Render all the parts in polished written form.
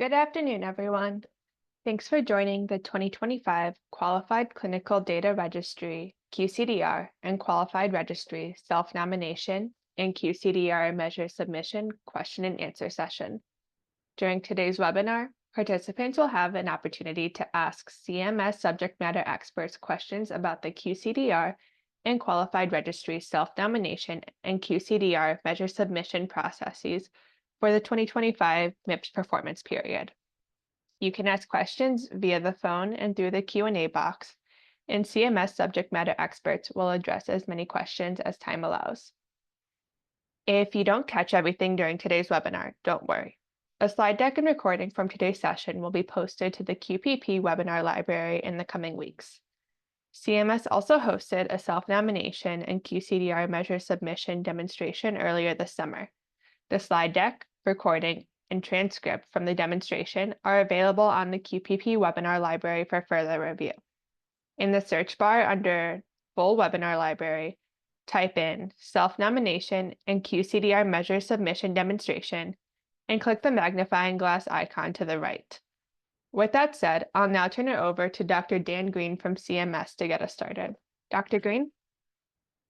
Good afternoon, everyone. Thanks for joining the 2025 Qualified Clinical Data Registry, QCDR, and Qualified Registry Self-Nomination and QCDR Measure Submission Question and Answer session. During today's webinar, participants will have an opportunity to ask CMS subject matter experts questions about the QCDR and Qualified Registry Self-Nomination and QCDR Measure Submission processes for the 2025 MIPS performance period. You can ask questions via the phone and through the Q&A box, and CMS subject matter experts will address as many questions as time allows. If you don't catch everything during today's webinar, don't worry. A slide deck and recording from today's session will be posted to the QPP webinar library in the coming weeks. CMS also hosted a self-nomination and QCDR measure submission demonstration earlier this summer. The slide deck, recording, and transcript from the demonstration are available on the QPP webinar library for further review. In the search bar under Full Webinar Library, type in Self-Nomination and QCDR Measure Submission Demonstration and click the magnifying glass icon to the right. With that said, I'll now turn it over to Dr. Dan Green from CMS to get us started. Dr. Green?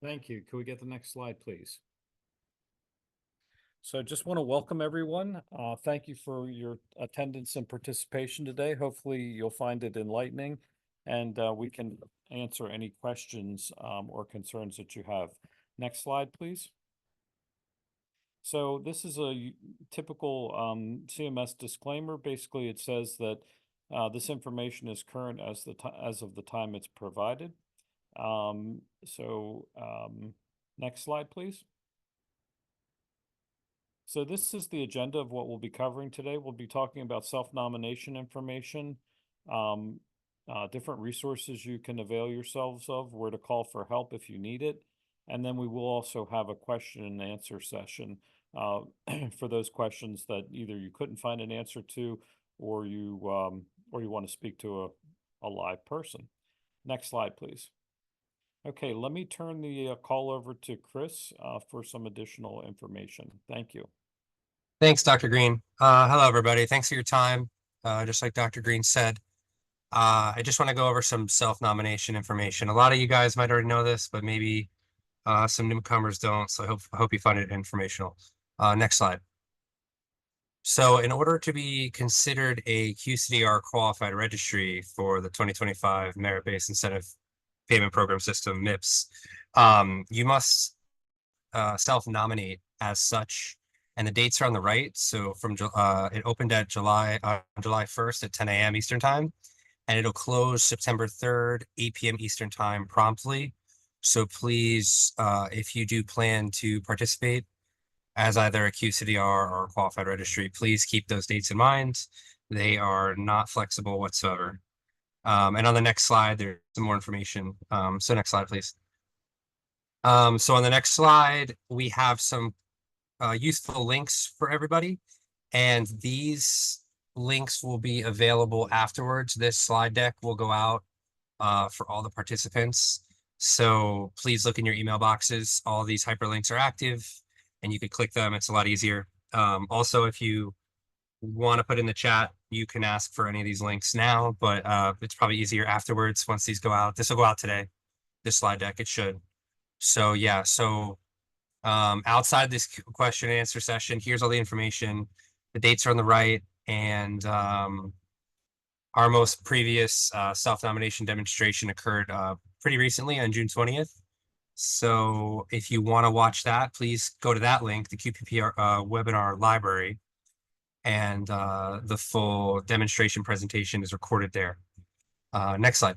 Thank you. Can we get the next slide, please? So just want to welcome everyone. Thank you for your attendance and participation today. Hopefully you'll find it enlightening and we can answer any questions or concerns that you have. Next slide, please. So this is a typical CMS disclaimer. Basically, it says that this information is current as of the time it's provided. Next slide, please. So this is the agenda of what we'll be covering today. We'll be talking about self-nomination information, different resources you can avail yourselves of, where to call for help if you need it. And then we will also have a question and answer session for those questions that either you couldn't find an answer to or you want to speak to a live person. Next slide, please. Okay, let me turn the call over to Chris for some additional information. Thank you. Thanks, Dr. Green. Hello, everybody. Thanks for your time. Just like Dr. Green said, I just want to go over some self-nomination information. A lot of you guys might already know this, but maybe some newcomers don't, so I hope you find it informational. Next slide. So in order to be considered a QCDR qualified registry for the 2025 Merit-Based Incentive Payment Program System, MIPS, you must self-nominate as such. And the dates are on the right. So from it opened at July 1st at 10 a.m. Eastern time, and it'll close September 3rd, 8 p.m. Eastern time promptly. So please, if you do plan to participate as either a QCDR or a qualified registry, please keep those dates in mind. They are not flexible whatsoever. And on the next slide, there's some more information. So next slide, please. So on the next slide, we have some useful links for everybody, and these links will be available afterwards. This slide deck will go out for all the participants, so please look in your email boxes. All these hyperlinks are active and you can click them. It's a lot easier. Also, if you want to put in the chat, you can ask for any of these links now, but it's probably easier afterwards once these go out. This will go out today, this slide deck, it should. So yeah, so outside this question and answer session, here's all the information. The dates are on the right, and our most previous self-nomination demonstration occurred pretty recently on June 20th. So if you want to watch that, please go to that link, the QPP webinar library, and the full demonstration presentation is recorded there. Next slide.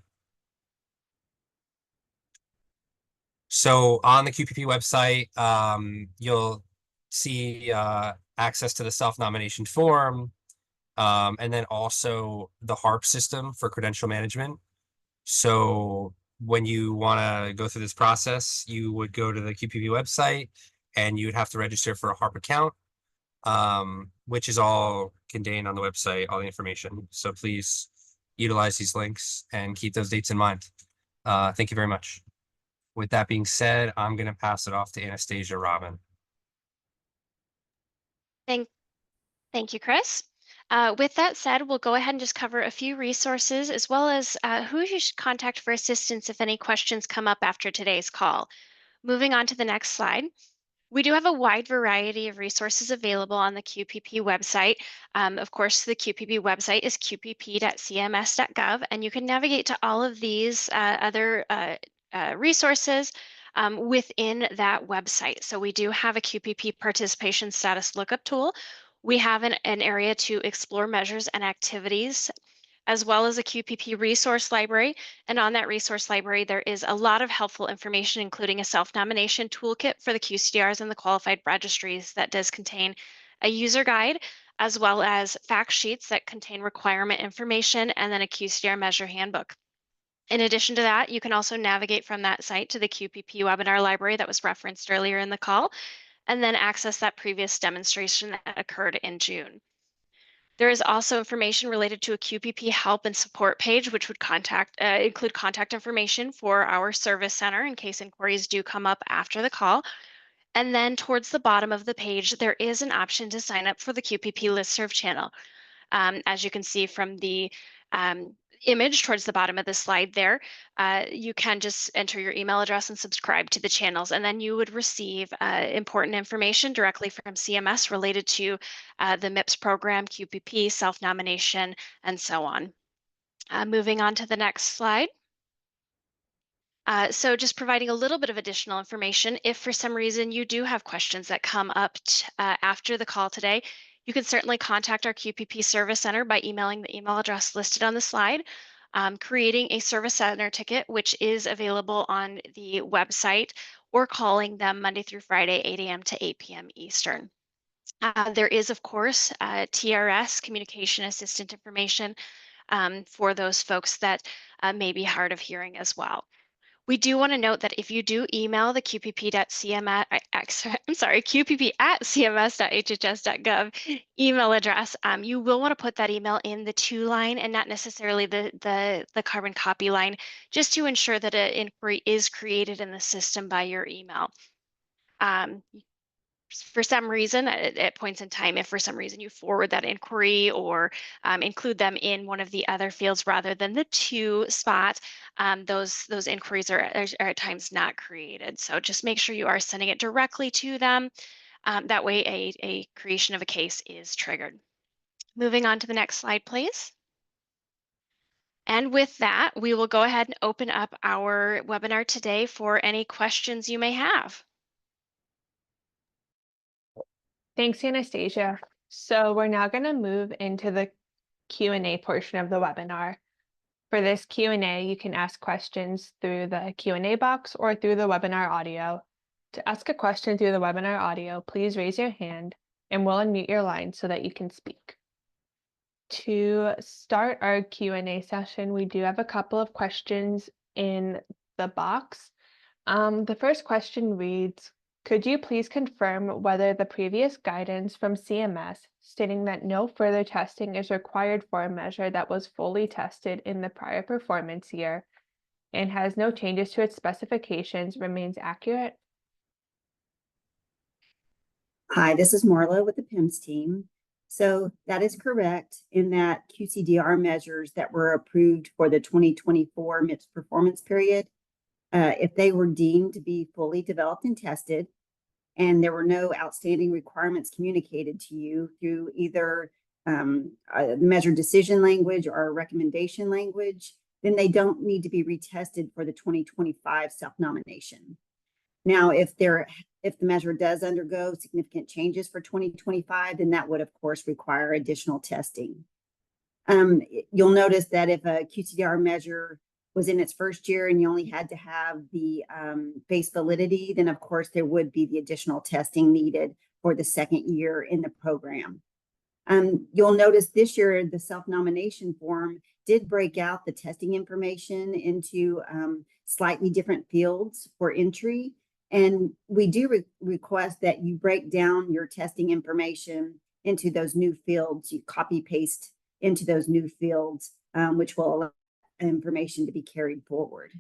So on the QPP website, you'll see access to the self-nomination form, and then also the HARP system for credential management. So when you want to go through this process, you would go to the QPP website and you would have to register for a HARP account, which is all contained on the website, all the information. So please utilize these links and keep those dates in mind. Thank you very much. With that being said, I'm going to pass it off to Anastasia Robin. Thank you, Chris. With that said, we'll go ahead and just cover a few resources as well as who you should contact for assistance if any questions come up after today's call. Moving on to the next slide. We do have a wide variety of resources available on the QPP website. Of course, the QPP website is qpp.cms.gov, and you can navigate to all of these other resources within that website. So we do have a QPP participation status lookup tool. We have an area to explore measures and activities, as well as a QPP resource library. And on that resource library, there is a lot of helpful information, including a self-nomination toolkit for the QCDRs and the qualified registries that does contain a user guide, as well as fact sheets that contain requirement information, and then a QCDR measure handbook. In addition to that, you can also navigate from that site to the QPP webinar library that was referenced earlier in the call, and then access that previous demonstration that occurred in June. There is also information related to a QPP help and support page, which would include contact information for our service center in case inquiries do come up after the call. And then towards the bottom of the page, there is an option to sign up for the QPP listserv channel. As you can see from the image towards the bottom of the slide there, you can just enter your email address and subscribe to the channels, and then you would receive important information directly from CMS related to the MIPS program, QPP, self-nomination, and so on. Moving on to the next slide. So just providing a little bit of additional information, if for some reason you do have questions that come up after the call today, you can certainly contact our QPP Service Center by emailing the email address listed on the slide, creating a Service Center ticket, which is available on the website, or calling them Monday through Friday, 8 a.m. to 8 p.m. Eastern. There is, of course, TRS, Communication Assistant Information, for those folks that may be hard of hearing as well. We do want to note that if you do email the QPP@cms.hhs.gov email address, you will want to put that email in the to line and not necessarily the carbon copy line, just to ensure that an inquiry is created in the system by your email. For some reason, at points in time, if for some reason you forward that inquiry or include them in one of the other fields rather than the to spot, those inquiries are at times not created. So just make sure you are sending it directly to them. That way a creation of a case is triggered. Moving on to the next slide, please. And with that, we will go ahead and open up our webinar today for any questions you may have. Thanks, Anastasia. So we're now going to move into the Q&A portion of the webinar. For this Q&A, you can ask questions through the Q&A box or through the webinar audio. To ask a question through the webinar audio, please raise your hand and we'll unmute your line so that you can speak. To start our Q&A session, we do have a couple of questions in the box. The first question reads, could you please confirm whether the previous guidance from CMS stating that no further testing is required for a measure that was fully tested in the prior performance year and has no changes to its specifications remains accurate? Hi, this is Marla with the PIMS team. So that is correct in that QCDR measures that were approved for the 2024 MIPS performance period, if they were deemed to be fully developed and tested, and there were no outstanding requirements communicated to you through either measure decision language or recommendation language, then they don't need to be retested for the 2025 self-nomination. Now, if the measure does undergo significant changes for 2025, then that would, of course, require additional testing. You'll notice that if a QCDR measure was in its first year and you only had to have the base validity, then of course there would be the additional testing needed for the second year in the program. You'll notice this year the self-nomination form did break out the testing information into slightly different fields for entry. And we do request that you break down your testing information into those new fields. You copy paste into those new fields, which will allow information to be carried forward.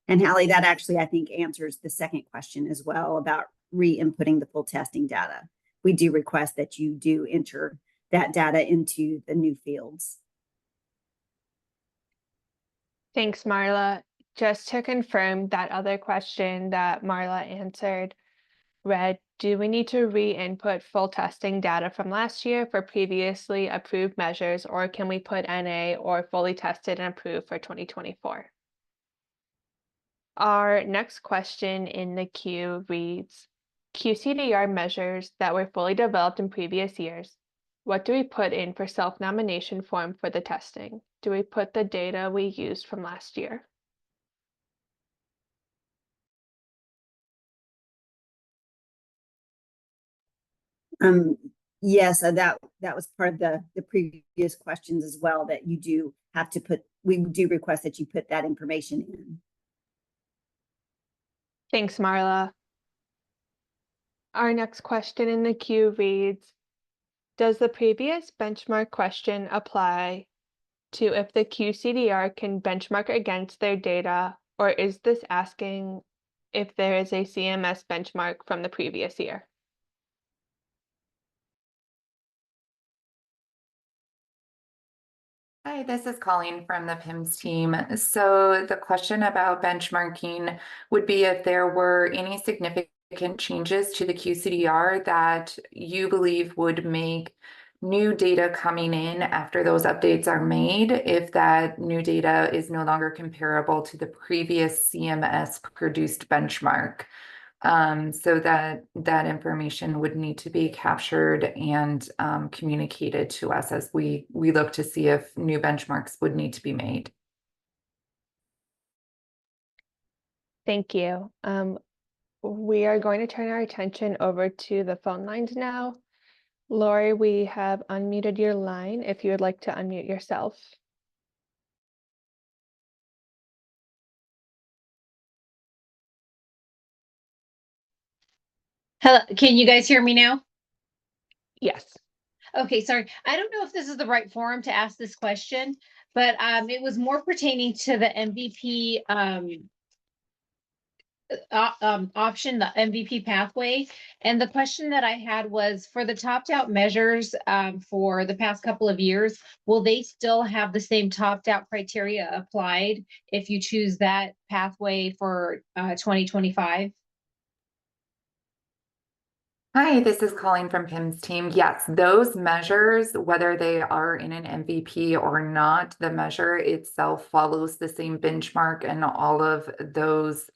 And Hallie, that actually, I think, answers the second question as well about re-inputting the full testing data. We do request that you do enter that data into the new fields. Thanks, Marla. Just to confirm that other question that Marla answered, read, do we need to re-input full testing data from last year for previously approved measures, or can we put NA or fully tested and approved for 2024? Our next question in the queue reads, QCDR measures that were fully developed in previous years. What do we put in for self-nomination form for the testing? Do we put the data we used from last year? Yes, that was part of the previous questions as well, that you do have to put, we do request that you put that information in. Thanks, Marla. Our next question in the queue reads, does the previous benchmark question apply to if the QCDR can benchmark against their data, or is this asking if there is a CMS benchmark from the previous year? Hi, this is Colleen from the PIMS team. So the question about benchmarking would be if there were any significant changes to the QCDR that you believe would make new data coming in after those updates are made, if that new data is no longer comparable to the previous CMS produced benchmark. So that information would need to be captured and communicated to us as we look to see if new benchmarks would need to be made. Thank you. We are going to turn our attention over to the phone lines now. Lori, we have unmuted your line if you would like to unmute yourself. Hello, can you guys hear me now? Yes. Okay, sorry. I don't know if this is the right forum to ask this question, but it was more pertaining to the MVP option, the MVP pathway. And the question that I had was, for the topped out measures for the past couple of years, will they still have the same topped out criteria applied if you choose that pathway for 2025? Hi, this is Colleen from PIMS team. Yes, those measures, whether they are in an MVP or not, the measure itself follows the same benchmark and all of those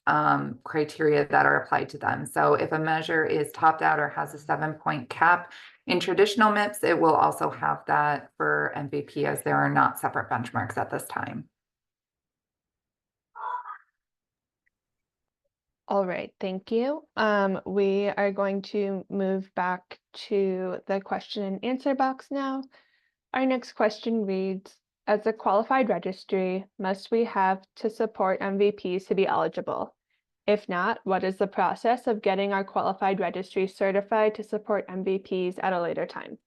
criteria that are applied to them. So if a measure is topped out or has a 7-point cap in traditional MIPS, it will also have that for MVP, as there are not separate benchmarks at this time. All right, thank you. We are going to move back to the question and answer box now. Our next question reads, as a qualified registry, must we have to support MVPs to be eligible? If not, what is the process of getting our qualified registry certified to support MVPs at a later time?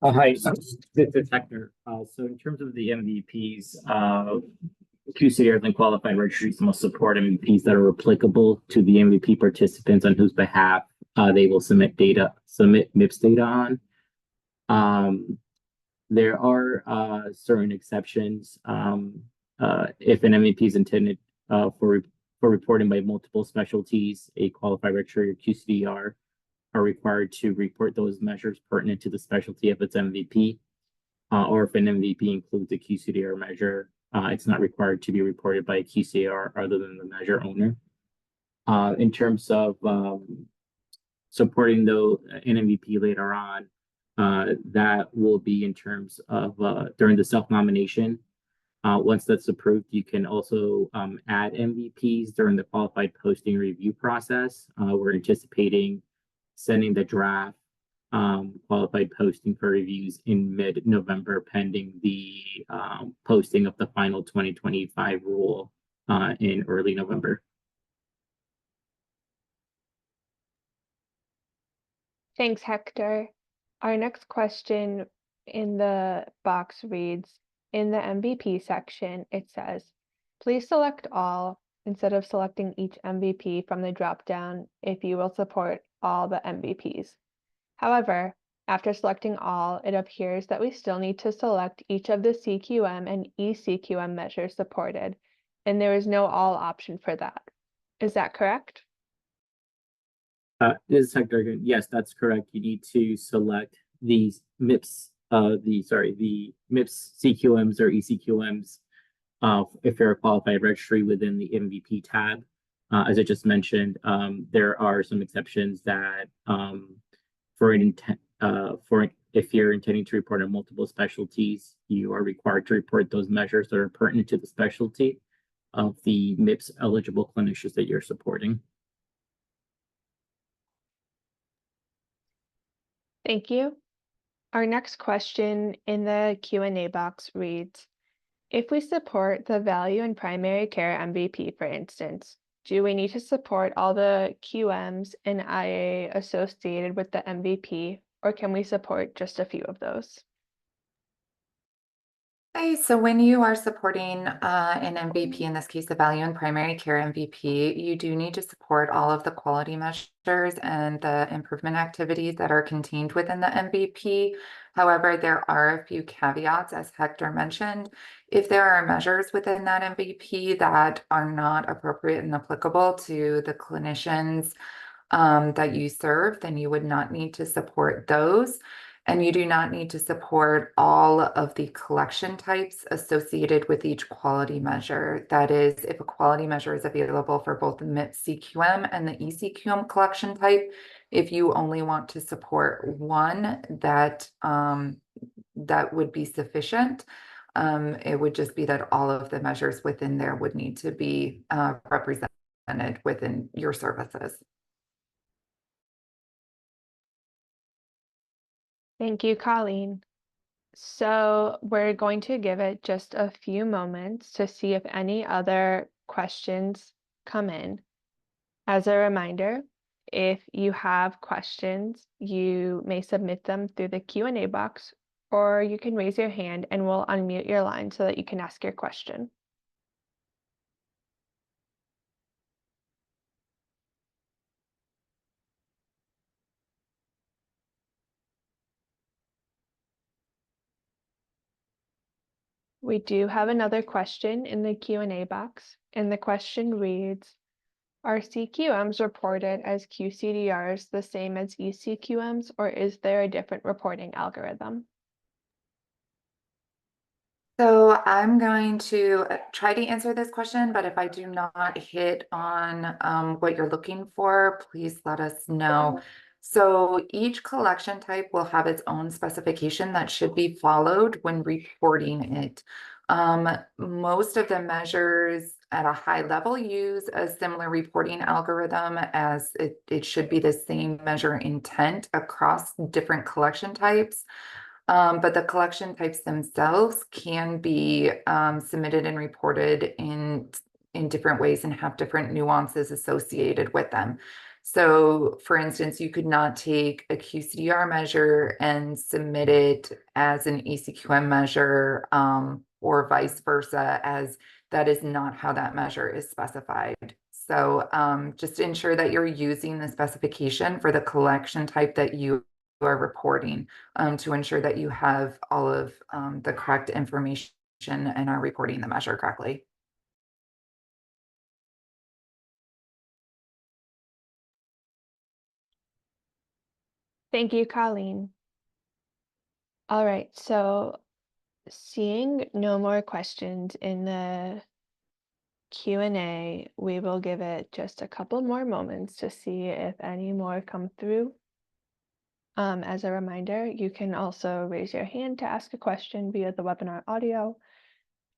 Hi, this is Hector. So in terms of the MVPs, QCDR and Qualified Registries must support MVPs that are applicable to the MVP participants on whose behalf they will submit MIPS data on. There are certain exceptions. If an MVP is intended for reporting by multiple specialties, a Qualified Registry or QCDR are required to report those measures pertinent to the specialty of its MVP. Or if an MVP includes a QCDR measure, it's not required to be reported by a QCDR other than the measure owner. In terms of supporting an MVP later on, that will be in terms of during the self-nomination. Once that's approved, you can also add MVPs during the qualified posting review process. We're anticipating sending the draft qualified posting for reviews in mid-November, pending the posting of the final 2025 rule in early November. Thanks, Hector. Our next question in the box reads, in the MVP section, it says, please select all instead of selecting each MVP from the dropdown if you will support all the MVPs. However, after selecting all, it appears that we still need to select each of the CQM and ECQM measures supported, and there is no all option for that. Is that correct? This is Hector again. Yes, that's correct. You need to select these MIPS, the MIPS CQMs or ECQMs if you're a qualified registry within the MVP tab. As I just mentioned, there are some exceptions that if you're intending to report on multiple specialties, you are required to report those measures that are pertinent to the specialty of the MIPS eligible clinicians that you're supporting. Thank you. Our next question in the Q&A box reads, if we support the value in primary care MVP, for instance, do we need to support all the QMs and IA associated with the MVP, or can we support just a few of those? Okay, so when you are supporting an MVP, in this case, the value in primary care MVP, you do need to support all of the quality measures and the improvement activities that are contained within the MVP. However, there are a few caveats, as Hector mentioned. If there are measures within that MVP that are not appropriate and applicable to the clinicians that you serve, then you would not need to support those. And you do not need to support all of the collection types associated with each quality measure. That is, if a quality measure is available for both the MIPS CQM and the ECQM collection type, if you only want to support one, that would be sufficient. It would just be that all of the measures within there would need to be represented within your services. Thank you, Colleen. So we're going to give it just a few moments to see if any other questions come in. As a reminder, if you have questions, you may submit them through the Q&A box, or you can raise your hand and we'll unmute your line so that you can ask your question. We do have another question in the Q&A box, and the question reads, are CQMs reported as QCDRs the same as ECQMs, or is there a different reporting algorithm? So I'm going to try to answer this question, but if I do not hit on what you're looking for, please let us know. So each collection type will have its own specification that should be followed when reporting it. Most of the measures at a high level use a similar reporting algorithm, as it should be the same measure intent across different collection types. But the collection types themselves can be submitted and reported in different ways and have different nuances associated with them. So for instance, you could not take a QCDR measure and submit it as an ECQM measure, or vice versa, as that is not how that measure is specified. So just ensure that you're using the specification for the collection type that you are reporting, to ensure that you have all of the correct information and are reporting the measure correctly. Thank you, Colleen. All right, so seeing no more questions in the Q&A, we will give it just a couple more moments to see if any more come through. As a reminder, you can also raise your hand to ask a question via the webinar audio,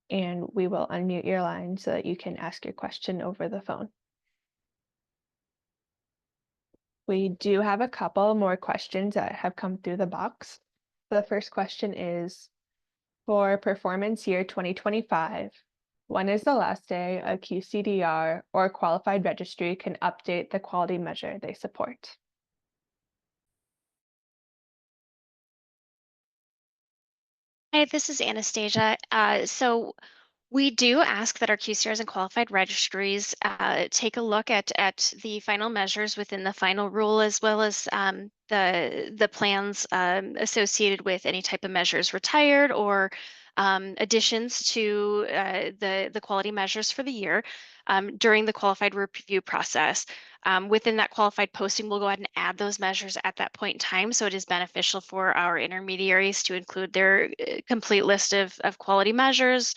and we will unmute your line so that you can ask your question over the phone. We do have a couple more questions that have come through the box. The first question is, for performance year 2025, when is the last day a QCDR or qualified registry can update the quality measure they support? Hi, this is Anastasia. So We do ask that our QCDRs and qualified registries take a look at the final measures within the final rule, as well as the plans associated with any type of measures retired or additions to the quality measures for the year during the qualified review process. Within that qualified posting, we'll go ahead and add those measures at that point in time. So it is beneficial for our intermediaries to include their complete list of quality measures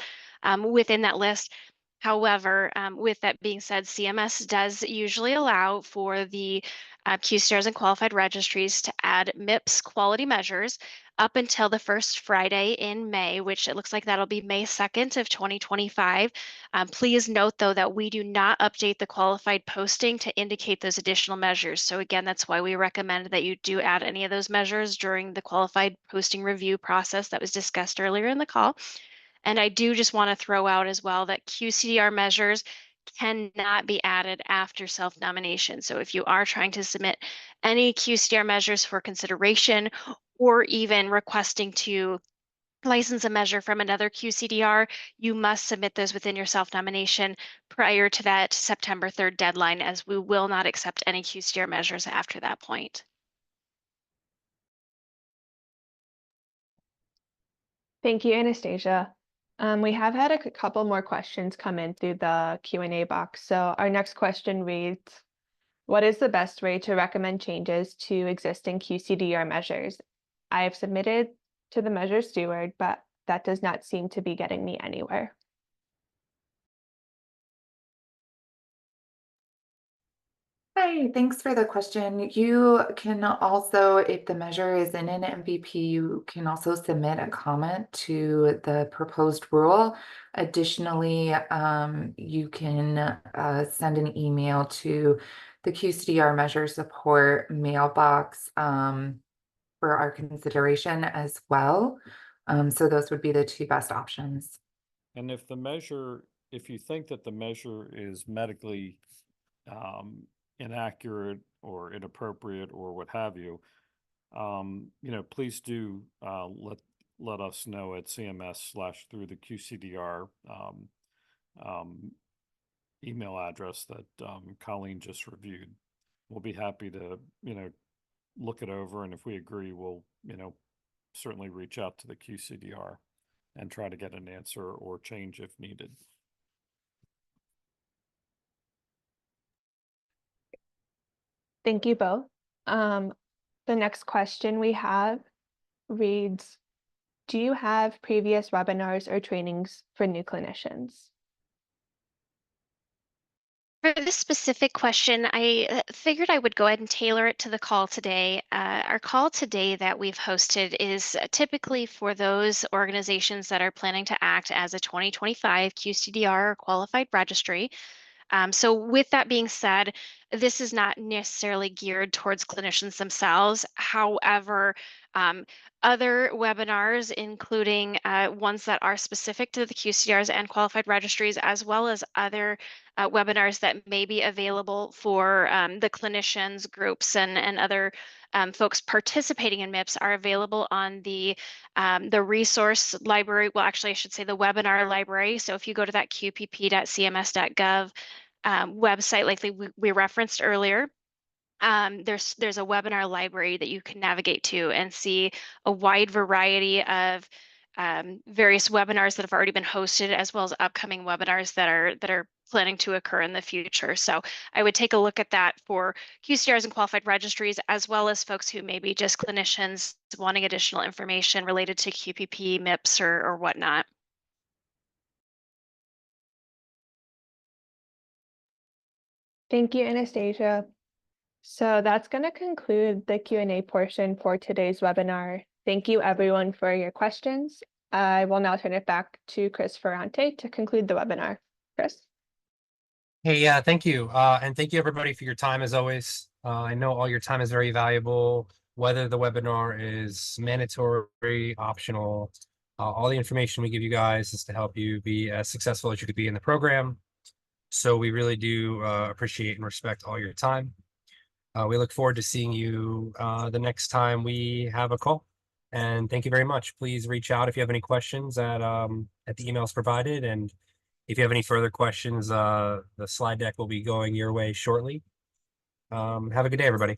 within that list. However, with that being said, CMS does usually allow for the QCDRs and qualified registries to add MIPS quality measures up until the first Friday in May, which it looks like that'll be May 2nd of 2025. Please note, though, that we do not update the qualified posting to indicate those additional measures. So again, that's why we recommend that you do add any of those measures during the qualified posting review process that was discussed earlier in the call. And I do just want to throw out as well that QCDR measures cannot be added after self-nomination. So if you are trying to submit any QCDR measures for consideration, or even requesting to license a measure from another QCDR, you must submit those within your self-nomination prior to that September 3rd deadline, as we will not accept any QCDR measures after that point. Thank you, Anastasia. We have had a couple more questions come in through the Q&A box. So our next question reads, what is the best way to recommend changes to existing QCDR measures? I have submitted to the measure steward, but that does not seem to be getting me anywhere. Hi, thanks for the question. You can also, if the measure is in an MVP, you can also submit a comment to the proposed rule. Additionally, you can send an email to the QCDR measure support mailbox for our consideration as well. So those would be the two best options. And if you think that the measure is medically inaccurate or inappropriate or what have you, please do let us know at CMS / through the QCDR email address that Colleen just reviewed. We'll be happy to look it over, and if we agree, we'll certainly reach out to the QCDR and try to get an answer or change if needed. Thank you both. The next question we have reads, do you have previous webinars or trainings for new clinicians? For this specific question, I figured I would go ahead and tailor it to the call today. Our call today that we've hosted is typically for those organizations that are planning to act as a 2025 QCDR or qualified registry. So with that being said, this is not necessarily geared towards clinicians themselves. However, other webinars, including ones that are specific to the QCDRs and qualified registries, as well as other webinars that may be available for the clinicians, groups, and other folks participating in MIPS, are available on the resource library. Well, actually, I should say the webinar library. So if you go to that qpp.cms.gov website, like we referenced earlier, there's a webinar library that you can navigate to and see a wide variety of various webinars that have already been hosted, as well as upcoming webinars that are planning to occur in the future. So I would take a look at that for QCDRs and qualified registries, as well as folks who may be just clinicians wanting additional information related to QPP, MIPS, or whatnot. Thank you, Anastasia. So that's going to conclude the Q&A portion for today's webinar. Thank you, everyone, for your questions. I will now turn it back to Chris Ferrante to conclude the webinar. Chris? Hey, yeah, thank you. And thank you, everybody, for your time, as always. I know all your time is very valuable, whether the webinar is mandatory, optional. All the information we give you guys is to help you be as successful as you could be in the program. So we really do appreciate and respect all your time. We look forward to seeing you the next time we have a call. And thank you very much. Please reach out if you have any questions at the emails provided. And if you have any further questions, the slide deck will be going your way shortly. Have a good day, everybody.